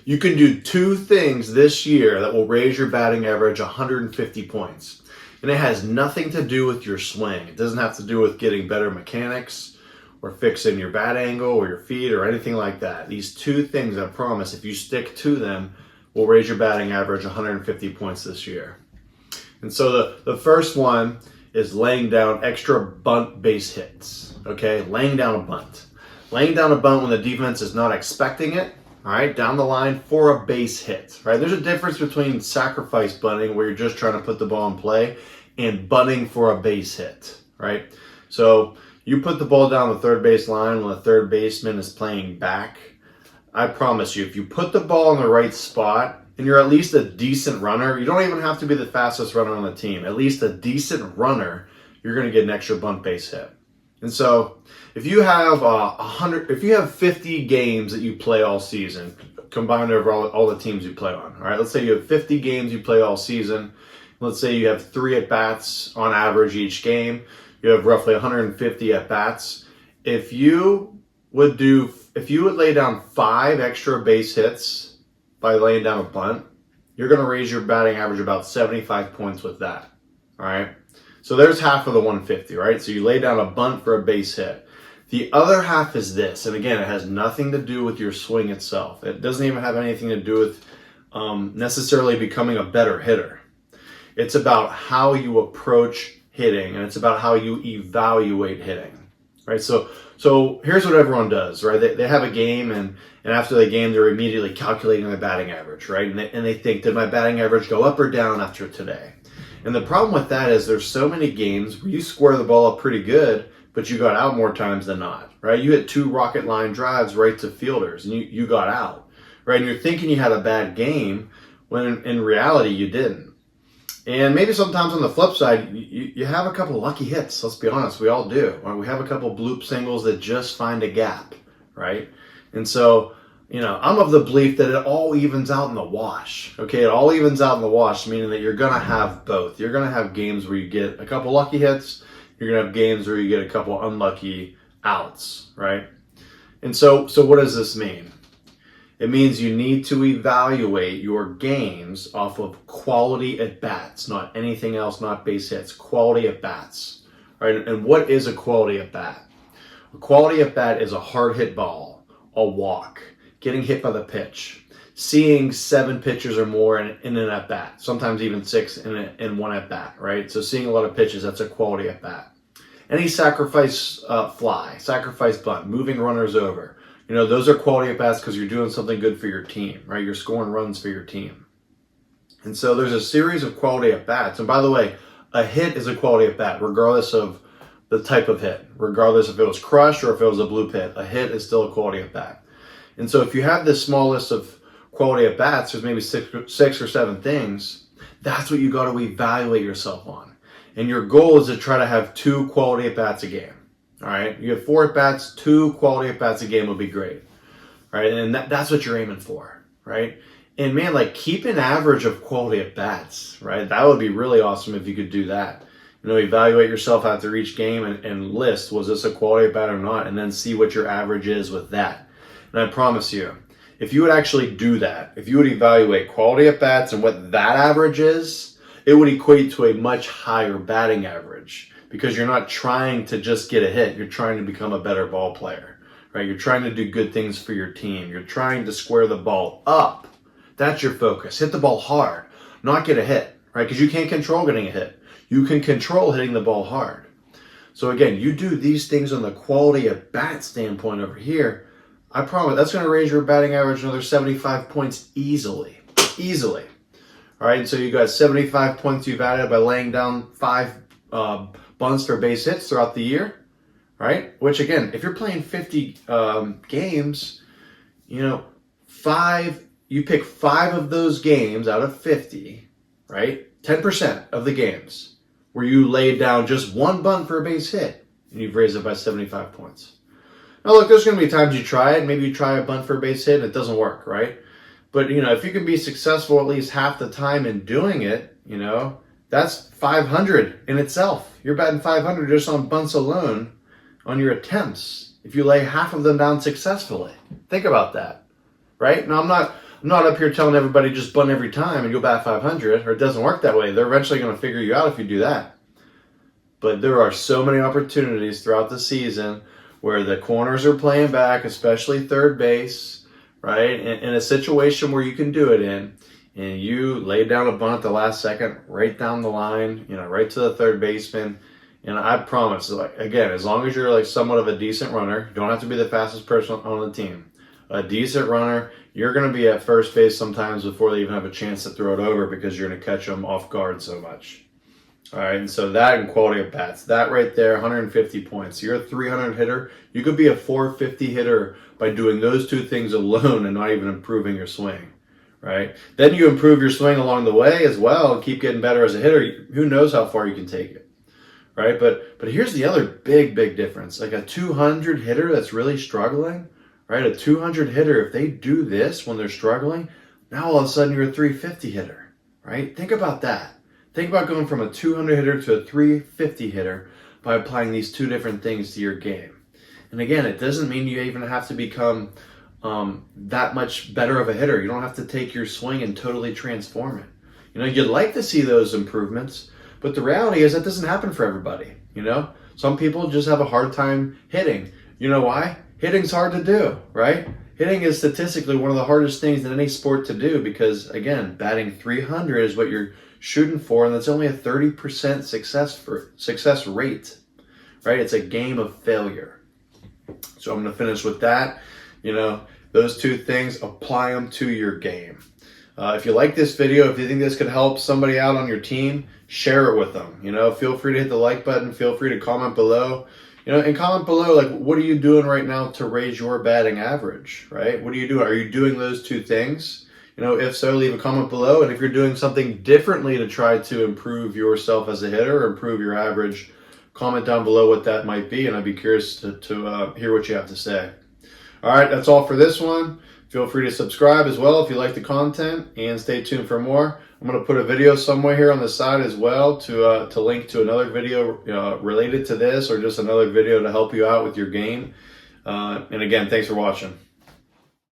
You can do two things this year that will raise your batting average 150 points. And it has nothing to do with your swing. It doesn't have to do with getting better mechanics or fixing your bat angle or your feet or anything like that. These two things, I promise, if you stick to them, will raise your batting average 150 points this year. And so the first one is laying down extra bunt base hits. Okay, laying down a bunt. Laying down a bunt when the defense is not expecting it, all right, down the line for a base hit, right? There's a difference between sacrifice bunting, where you're just trying to put the ball in play, and bunting for a base hit, right? So you put the ball down the third base line when the third baseman is playing back. I promise you, if you put the ball in the right spot and you're at least a decent runner, you don't even have to be the fastest runner on the team, at least a decent runner, you're going to get an extra bunt base hit. And so if you have 50 games that you play all season, combined over all the teams you play on, all right, let's say you have 50 games you play all season. Let's say you have 3 at-bats on average each game. You have roughly 150 at-bats. If you would lay down 5 extra base hits by laying down a bunt, you're going to raise your batting average about 75 points with that, all right? So there's half of the 150, right? So you lay down a bunt for a base hit. The other half is this, and again, it has nothing to do with your swing itself. It doesn't even have anything to do with necessarily becoming a better hitter. It's about how you approach hitting, and it's about how you evaluate hitting, right? So here's what everyone does, right? They have a game, and after the game, they're immediately calculating their batting average, right? And they think, did my batting average go up or down after today? And the problem with that is there's so many games where you square the ball up pretty good, but you got out more times than not, right? You hit 2 rocket line drives right to fielders, and you got out, right? And you're thinking you had a bad game, when in reality you didn't. And maybe sometimes on the flip side, you have a couple lucky hits. Let's be honest, we all do. Or we have a couple bloop singles that just find a gap, right? And so, I'm of the belief that it all evens out in the wash. Okay, it all evens out in the wash, meaning that you're going to have both. You're going to have games where you get a couple lucky hits. You're going to have games where you get a couple unlucky outs, right? And so what does this mean? It means you need to evaluate your games off of quality at-bats, not anything else, not base hits, quality at-bats, right? And what is a quality at-bat? A quality at-bat is a hard hit ball, a walk, getting hit by the pitch, seeing 7 pitches or more in an at-bat, sometimes even 6 in one at-bat, right? So seeing a lot of pitches, that's a quality at-bat. Any sacrifice fly, sacrifice bunt, moving runners over, those are quality at-bats because you're doing something good for your team, right? You're scoring runs for your team. And so there's a series of quality at-bats. And by the way, a hit is a quality at-bat, regardless of the type of hit, regardless if it was crushed or if it was a bloop hit. A hit is still a quality at-bat. And so if you have this small list of quality at-bats, there's maybe 6 or 7 things, that's what you got to evaluate yourself on. And your goal is to try to have 2 quality at-bats a game. All right, you have 4 at-bats, 2 quality at-bats a game would be great, right? And that's what you're aiming for, right? And man, keep an average of quality at-bats, right? That would be really awesome if you could do that. Evaluate yourself after each game and list, was this a quality at-bat or not? And then see what your average is with that. And I promise you, if you would actually do that, if you would evaluate quality at-bats and what that average is, it would equate to a much higher batting average. Because you're not trying to just get a hit. You're trying to become a better ball player, right? You're trying to do good things for your team. You're trying to square the ball up. That's your focus. Hit the ball hard, not get a hit, right? Because you can't control getting a hit. You can control hitting the ball hard. So again, you do these things on the quality of bat standpoint over here, I promise that's going to raise your batting average another 75 points easily. Easily. All right, and so you got 75 points you've added by laying down 5 bunts for base hits throughout the year, right? Which again, if you're playing 50 games, you pick 5 of those games out of 50, right? 10% of the games where you laid down just 1 bunt for a base hit, and you've raised it by 75 points. Now look, there's going to be times you try it. Maybe you try a bunt for a base hit and it doesn't work, right? But if you can be successful at least half the time in doing it, that's 500 in itself. You're batting 500 just on bunts alone on your attempts if you lay half of them down successfully. Think about that, right? Now, I'm not up here telling everybody just bunt every time and you'll bat 500, or it doesn't work that way. They're eventually going to figure you out if you do that. But there are so many opportunities throughout the season where the corners are playing back, especially third base, right? In a situation where you can do it in, and you lay down a bunt at the last second, right down the line, right to the third baseman. And I promise, again, as long as you're like somewhat of a decent runner, you don't have to be the fastest person on the team. A decent runner, you're going to be at first base sometimes before they even have a chance to throw it over because you're going to catch them off guard so much. All right, and so that and quality of bats, that right there, 150 points. You're a 300 hitter. You could be a 450 hitter by doing those two things alone and not even improving your swing, right? Then you improve your swing along the way as well and keep getting better as a hitter. Who knows how far you can take it, right? But here's the other big difference. Like a 200 hitter that's really struggling, right? A 200 hitter, if they do this when they're struggling, now all of a sudden you're a 350 hitter, right? Think about that. Think about going from a 200 hitter to a 350 hitter by applying these two different things to your game. And again, it doesn't mean you even have to become that much better of a hitter. You don't have to take your swing and totally transform it. You'd like to see those improvements, but the reality is that doesn't happen for everybody. Some people just have a hard time hitting. You know why? Hitting's hard to do, right? Hitting is statistically one of the hardest things in any sport to do because, again, batting 300 is what you're shooting for, and that's only a 30% success rate, right? It's a game of failure. So I'm going to finish with that. Those two things, apply them to your game. If you like this video, if you think this could help somebody out on your team, share it with them. Feel free to hit the like button. Feel free to comment below. And comment below, like, what are you doing right now to raise your batting average, right? What are you doing? Are you doing those two things? If so, leave a comment below. And if you're doing something differently to try to improve yourself as a hitter or improve your average, comment down below what that might be. And I'd be curious to hear what you have to say. All right, that's all for this one. Feel free to subscribe as well if you like the content, and stay tuned for more. I'm going to put a video somewhere here on the side as well to link to another video related to this, or just another video to help you out with your game. And again, thanks for watching.